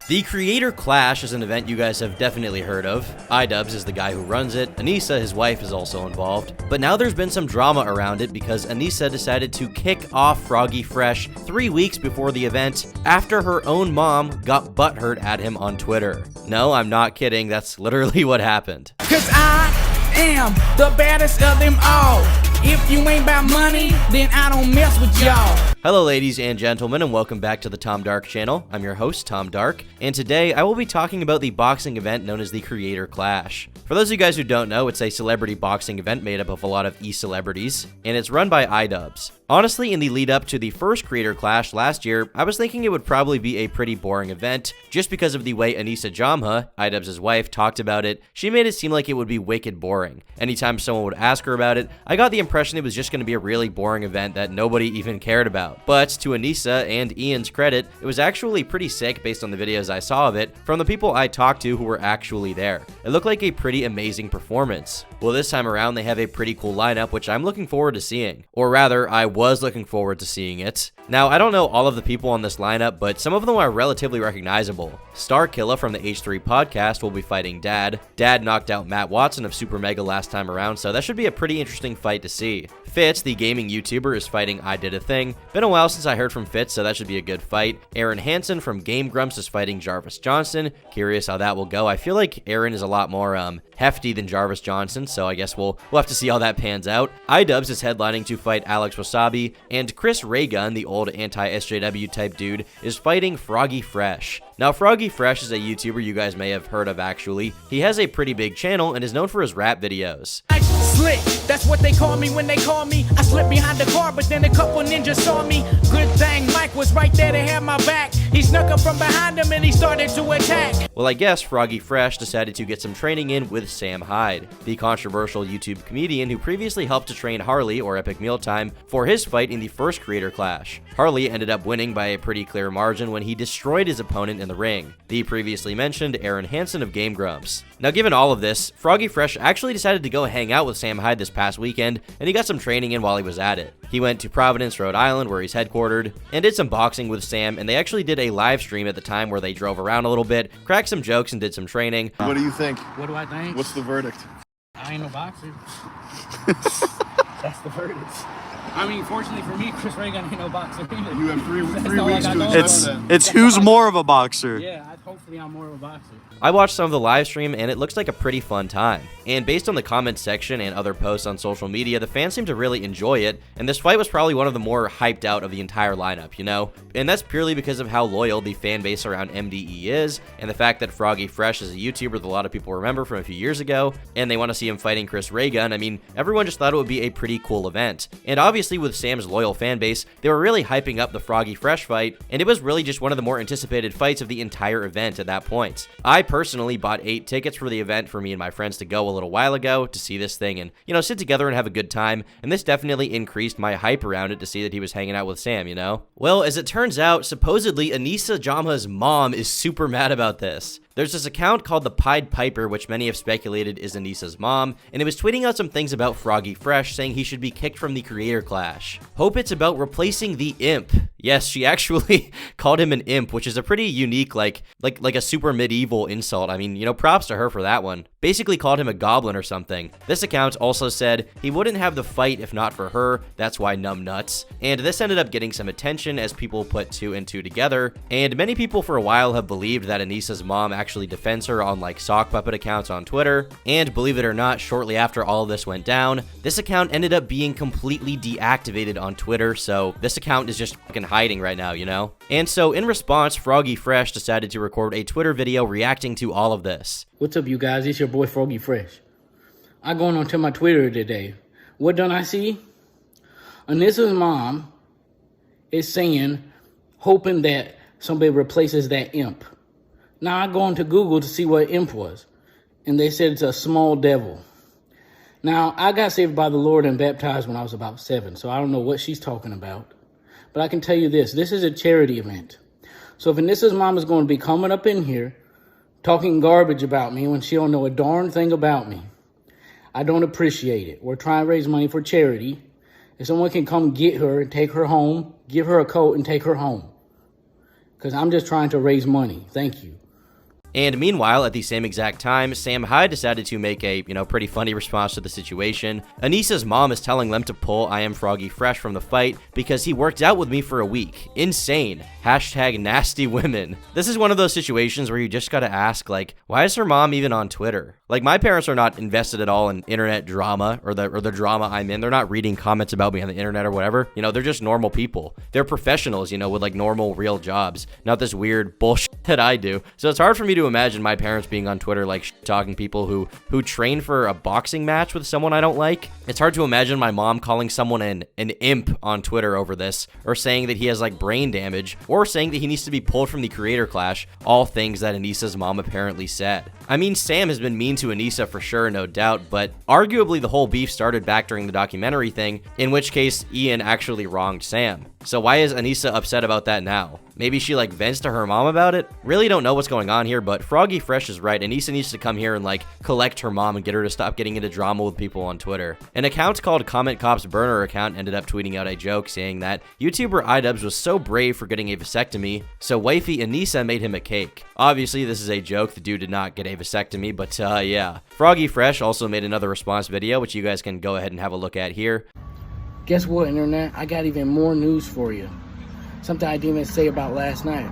The Creator Clash is an event you guys have definitely heard of. Idubbbz is the guy who runs it, Anisa, his wife, is also involved. But now there's been some drama around it because Anisa decided to kick off Froggy Fresh 3 weeks before the event after her own mom got butthurt at him on Twitter. No, I'm not kidding, that's literally what happened. Cause I am the baddest of them all. If you ain't about money, then I don't mess with y'all. Hello ladies and gentlemen, and welcome back to the Tom Dark channel. I'm your host, Tom Dark, and today I will be talking about the boxing event known as the Creator Clash. For those of you guys who don't know, it's a celebrity boxing event made up of a lot of e-celebrities, and it's run by Idubbbz. Honestly, in the lead up to the first Creator Clash last year, I was thinking it would probably be a pretty boring event, just because of the way Anisa, Idubbbz' wife, talked about it. She made it seem like it would be wicked boring. Anytime someone would ask her about it, I got the impression it was just going to be a really boring event that nobody even cared about. But to Anisa and Ian's credit, it was actually pretty sick based on the videos I saw of it from the people I talked to who were actually there. It looked like a pretty amazing performance. Well, this time around they have a pretty cool lineup, which I'm looking forward to seeing. Or rather, I was looking forward to seeing it. Now, I don't know all of the people on this lineup, but some of them are relatively recognizable. Starkilla from the H3 podcast will be fighting Dad. Dad knocked out Matt Watson of Super Mega last time around, so that should be a pretty interesting fight to see. Fitz, the gaming YouTuber, is fighting I Did a Thing. Been a while since I heard from Fitz, so that should be a good fight. Aaron Hansen from Game Grumps is fighting Jarvis Johnson. Curious how that will go. I feel like Aaron is a lot more hefty than Jarvis Johnson, so I guess we'll have to see how that pans out. Idubbbz is headlining to fight Alex Wasabi, and Chris Raygun, the old anti-SJW type dude, is fighting Froggy Fresh. Now, Froggy Fresh is a YouTuber you guys may have heard of actually. He has a pretty big channel and is known for his rap videos. Slick, that's what they call me when they call me. I slipped behind the car, but then a couple ninjas saw me. Good thing Mike was right there to have my back. He snuck up from behind him and he started to attack. Well, I guess Froggy Fresh decided to get some training in with Sam Hyde, the controversial YouTube comedian who previously helped to train Harley, or Epic Mealtime, for his fight in the first Creator Clash. Harley ended up winning by a pretty clear margin when he destroyed his opponent in the ring, the previously mentioned Aaron Hansen of Game Grumps. Now, given all of this, Froggy Fresh actually decided to go hang out with Sam Hyde this past weekend, and he got some training in while he was at it. He went to Providence, Rhode Island, where he's headquartered, and did some boxing with Sam, and they actually did a live stream at the time where they drove around a little bit, cracked some jokes, and did some training. What do you think? What do I think? What's the verdict? I ain't no boxer. That's the verdict. I mean, fortunately for me, Chris Raygun ain't no boxer either. You have three weeks to explain that. It's who's more of a boxer. Yeah, hopefully I'm more of a boxer. I watched some of the live stream, and it looks like a pretty fun time. And based on the comments section and other posts on social media, the fans seem to really enjoy it, and this fight was probably one of the more hyped out of the entire lineup, you know? And that's purely because of how loyal the fan base around MDE is, and the fact that Froggy Fresh is a YouTuber that a lot of people remember from a few years ago, and they want to see him fighting Chris Raygun. I mean, everyone just thought it would be a pretty cool event. And obviously with Sam's loyal fan base, they were really hyping up the Froggy Fresh fight, and it was really just one of the more anticipated fights of the entire event at that point. I personally bought 8 tickets for the event for me and my friends to go a little while ago to see this thing and, you know, sit together and have a good time, and this definitely increased my hype around it to see that he was hanging out with Sam, you know? Well, as it turns out, supposedly Anisa mom is super mad about this. There's this account called the Pied Piper, which many have speculated is Anisa's mom, and it was tweeting out some things about Froggy Fresh, saying he should be kicked from the Creator Clash. Hope it's about replacing the imp. Yes, she actually called him an imp, which is a pretty unique, like a super medieval insult. I mean, you know, props to her for that one. Basically called him a goblin or something. This account also said he wouldn't have the fight if not for her, that's why numbnuts. And this ended up getting some attention as people put 2 and 2 together, and many people for a while have believed that Anisa's mom actually defends her on like sock puppet accounts on Twitter, and believe it or not, shortly after all of this went down, this account ended up being completely deactivated on Twitter, so this account is just fucking hiding right now, you know? And so in response, Froggy Fresh decided to record a Twitter video reacting to all of this. What's up, you guys? It's your boy Froggy Fresh. I going on to my Twitter today. What done I see? Anissa's mom is saying, hoping that somebody replaces that imp. Now I go into Google to see what imp was, and they said it's a small devil. Now, I got saved by the Lord and baptized when I was about 7, so I don't know what she's talking about. But I can tell you this is a charity event. So if Anissa's mom is going to be coming up in here talking garbage about me when she don't know a darn thing about me, I don't appreciate it. We're trying to raise money for charity. If someone can come get her and take her home, give her a coat and take her home. because I'm just trying to raise money. Thank you. And meanwhile, at the same exact time, Sam Hyde decided to make a, pretty funny response to the situation. Anisa's mom is telling them to pull I Am Froggy Fresh from the fight because he worked out with me for a week. Insane. Hashtag nasty women. This is one of those situations where you just gotta ask, like, why is her mom even on Twitter? Like, my parents are not invested at all in internet drama or the drama I'm in. They're not reading comments about me on the internet or whatever. They're just normal people. They're professionals, with like normal, real jobs. Not this weird bullshit that I do. So it's hard for me to imagine my parents being on Twitter like talking people who train for a boxing match with someone I don't like. It's hard to imagine my mom calling someone an imp on Twitter over this, or saying that he has like brain damage, or saying that he needs to be pulled from the Creator Clash, all things that Anisa's mom apparently said. I mean, Sam has been mean to Anisa for sure, no doubt, but arguably the whole beef started back during the documentary thing, in which case Ian actually wronged Sam. So why is Anisa upset about that now? Maybe she like vents to her mom about it? Really don't know what's going on here, but Froggy Fresh is right. Anisa needs to come here and like collect her mom and get her to stop getting into drama with people on Twitter. An account called Comment Cop's Burner account ended up tweeting out a joke saying that YouTuber Idubbbz was so brave for getting a vasectomy, so wifey Anisa made him a cake. Obviously this is a joke, the dude did not get a vasectomy, but yeah. Froggy Fresh also made another response video, which you guys can go ahead and have a look at here. Guess what, Internet? I got even more news for you. Something I didn't even say about last night.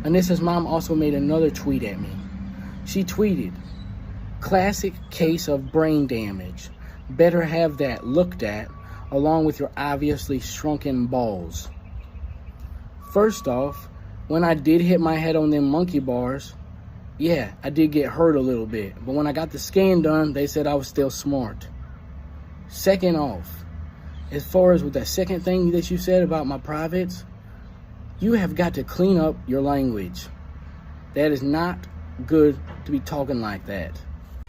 Anissa's mom also made another tweet at me. She tweeted, "Classic case of brain damage. Better have that looked at, along with your obviously shrunken balls." First off, when I did hit my head on them monkey bars, yeah, I did get hurt a little bit. But when I got the scan done, they said I was still smart. Second off, as far as with that second thing that you said about my privates, you have got to clean up your language. That is not good to be talking like that.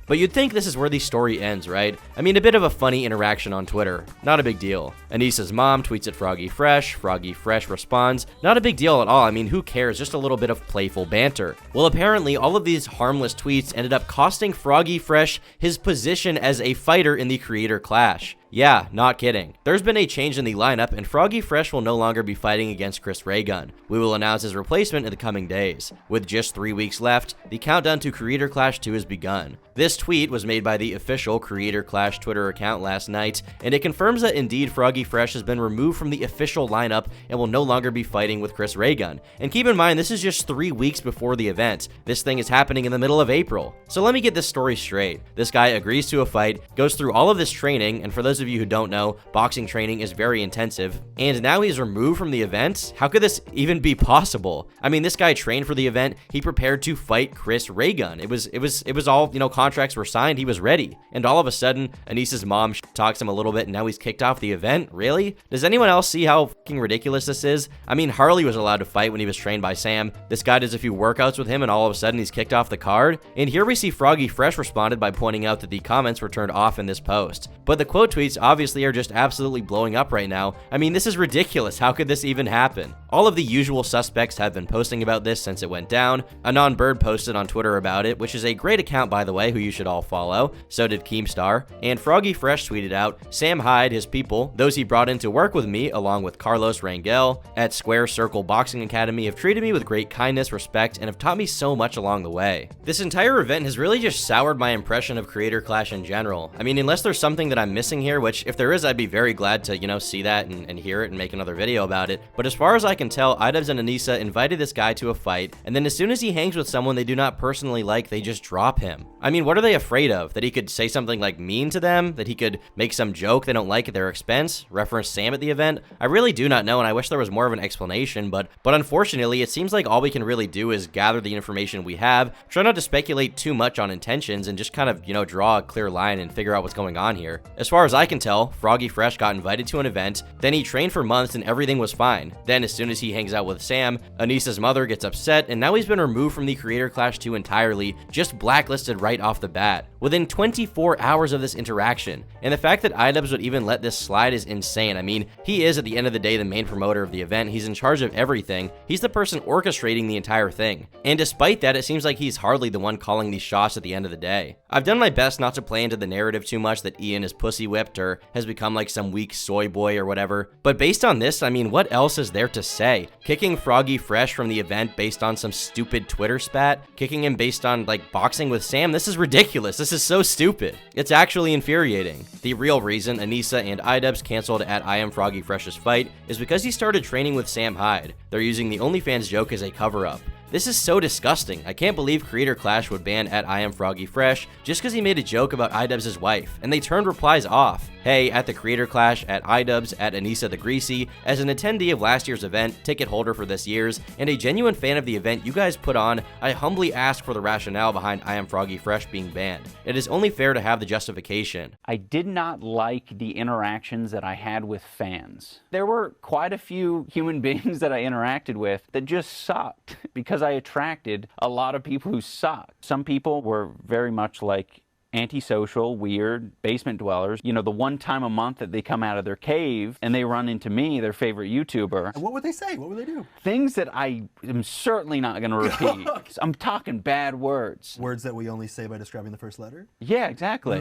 But you'd think this is where the story ends, right? I mean, a bit of a funny interaction on Twitter. Not a big deal. Anisa's mom tweets at Froggy Fresh. Froggy Fresh responds. Not a big deal at all. I mean, who cares? Just a little bit of playful banter. Well, apparently, all of these harmless tweets ended up costing Froggy Fresh his position as a fighter in the Creator Clash. Yeah, not kidding. There's been a change in the lineup, and Froggy Fresh will no longer be fighting against Chris Raygun. We will announce his replacement in the coming days. With just 3 weeks left, the countdown to Creator Clash 2 has begun. This tweet was made by the official Creator Clash Twitter account last night, and it confirms that indeed Froggy Fresh has been removed from the official lineup and will no longer be fighting with Chris Raygun. And keep in mind, this is just 3 weeks before the event. This thing is happening in the middle of April. So let me get this story straight. This guy agrees to a fight, goes through all of this training, and for those of you who don't know, boxing training is very intensive, and now he's removed from the event? How could this even be possible? I mean, this guy trained for the event, he prepared to fight Chris Raygun. It was all, contracts were signed, he was ready. And all of a sudden, Anisa's mom talks him a little bit and now he's kicked off the event? Really? Does anyone else see how fucking ridiculous this is? I mean, Harley was allowed to fight when he was trained by Sam. This guy does a few workouts with him and all of a sudden he's kicked off the card. And here we see Froggy Fresh responded by pointing out that the comments were turned off in this post. But the quote tweets obviously are just absolutely blowing up right now. I mean, this is ridiculous. How could this even happen? All of the usual suspects have been posting about this since it went down. Anon Bird posted on Twitter about it, which is a great account, by the way, who you should all follow. So did Keemstar. And Froggy Fresh tweeted out, "Sam Hyde, his people, those he brought in to work with me, along with Carlos Rangel at Square Circle Boxing Academy, have treated me with great kindness, respect, and have taught me so much along the way." This entire event has really just soured my impression of Creator Clash in general. I mean, unless there's something that I'm missing here, which if there is, I'd be very glad to, see that and hear it and make another video about it. But as far as I can tell, Idubbbz and Anisa invited this guy to a fight, and then as soon as he hangs with someone they do not personally like, they just drop him. I mean, what are they afraid of? That he could say something like mean to them? That he could make some joke they don't like at their expense? Reference Sam at the event? I really do not know, and I wish there was more of an explanation, but unfortunately, it seems like all we can really do is gather the information we have, try not to speculate too much on intentions, and just kind of, draw a clear line and figure out what's going on here. As far as I can tell, Froggy Fresh got invited to an event, then he trained for months and everything was fine. Then as soon as he hangs out with Sam, Anisa's mother gets upset, and now he's been removed from the Creator Clash 2 entirely, just blacklisted right off the bat. within 24 hours of this interaction. And the fact that Idubbbz would even let this slide is insane. I mean, he is at the end of the day the main promoter of the event. He's in charge of everything. He's the person orchestrating the entire thing. And despite that, it seems like he's hardly the one calling these shots at the end of the day. I've done my best not to play into the narrative too much that Ian is pussy whipped or has become like some weak soy boy or whatever. But based on this, I mean, what else is there to say? Kicking Froggy Fresh from the event based on some stupid Twitter spat? Kicking him based on like boxing with Sam? This is ridiculous. This is so stupid. It's actually infuriating. The real reason Anisa and Idubbbz canceled at I Am Froggy Fresh's fight is because he started training with Sam Hyde. They're using the OnlyFans joke as a cover-up. This is so disgusting. I can't believe Creator Clash would ban at I Am Froggy Fresh just because he made a joke about Idubbbz' wife, and they turned replies off. Hey, at the Creator Clash, at Idubbbz, at Anisa the Greasy, as an attendee of last year's event, ticket holder for this year's, and a genuine fan of the event you guys put on, I humbly ask for the rationale behind I Am Froggy Fresh being banned. It is only fair to have the justification. I did not like the interactions that I had with fans. There were quite a few human beings that I interacted with that just sucked because I attracted a lot of people who sucked. Some people were very much like antisocial, weird, basement dwellers. You know, the one time a month that they come out of their cave and they run into me, their favorite YouTuber. And what would they say? What would they do? Things that I am certainly not going to repeat. I'm talking bad words. Words that we only say by describing the first letter? Yeah, exactly.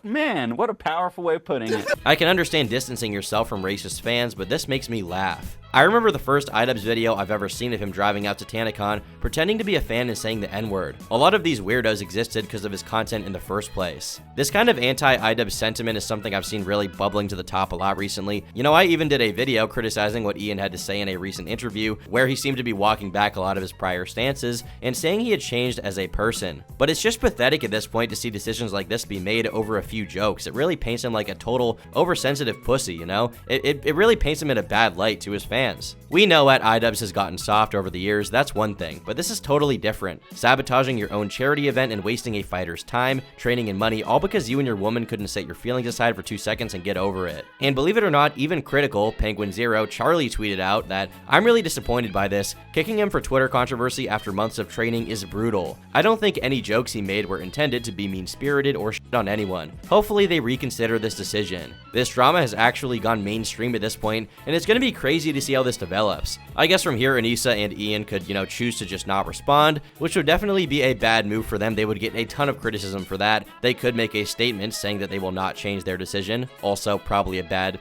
Man, what a powerful way of putting it. I can understand distancing yourself from racist fans, but this makes me laugh. I remember the first Idubbbz video I've ever seen of him driving out to TanaCon, pretending to be a fan and saying the N-word. A lot of these weirdos existed because of his content in the first place. This kind of anti-Idubbbz sentiment is something I've seen really bubbling to the top a lot recently. You know, I even did a video criticizing what Ian had to say in a recent interview, where he seemed to be walking back a lot of his prior stances and saying he had changed as a person. But it's just pathetic at this point to see decisions like this be made over a few jokes. It really paints him like a total oversensitive pussy, you know? It really paints him in a bad light to his fans. We know at Idubbbz has gotten soft over the years, that's one thing, but this is totally different. Sabotaging your own charity event and wasting a fighter's time, training, and money, all because you and your woman couldn't set your feelings aside for 2 seconds and get over it. And believe it or not, even critical, Penguin Zero, Charlie tweeted out that, I'm really disappointed by this. Kicking him for Twitter controversy after months of training is brutal. I don't think any jokes he made were intended to be mean-spirited or shit on anyone. Hopefully they reconsider this decision. This drama has actually gone mainstream at this point, and it's gonna be crazy to see how this develops. I guess from here, Anisa and Ian could, choose to just not respond, which would definitely be a bad move for them. They would get a ton of criticism for that. They could make a statement saying that they will not change their decision. Also, probably a bad,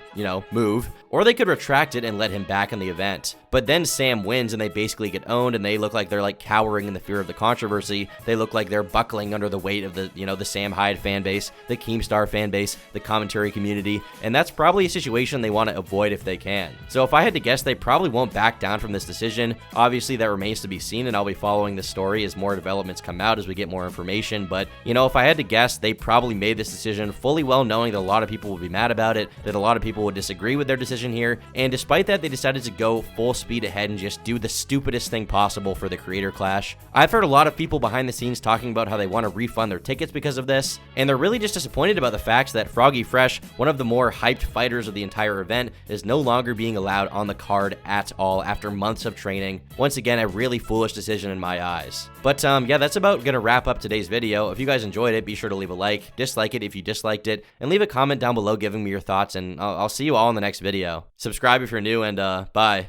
move. Or they could retract it and let him back in the event. But then Sam wins and they basically get owned and they look like they're like cowering in the fear of the controversy. They look like they're buckling under the weight of the, the Sam Hyde fan base, the Keemstar fan base, the commentary community, and that's probably a situation they want to avoid if they can. So if I had to guess, they probably won't back down from this decision. Obviously, that remains to be seen, and I'll be following the story as more developments come out as we get more information. But, if I had to guess, they probably made this decision fully well knowing that a lot of people would be mad about it, that a lot of people would disagree with their decision here, and despite that, they decided to go full speed ahead and just do the stupidest thing possible for the Creator Clash. I've heard a lot of people behind the scenes talking about how they want to refund their tickets because of this, and they're really just disappointed about the fact that Froggy Fresh, one of the more hyped fighters of the entire event, is no longer being allowed on the card at all after months of training. Once again, a really foolish decision in my eyes. But yeah, that's about gonna wrap up today's video. If you guys enjoyed it, be sure to leave a like, dislike it if you disliked it, and leave a comment down below giving me your thoughts, and I'll see you all in the next video. Subscribe if you're new, and bye.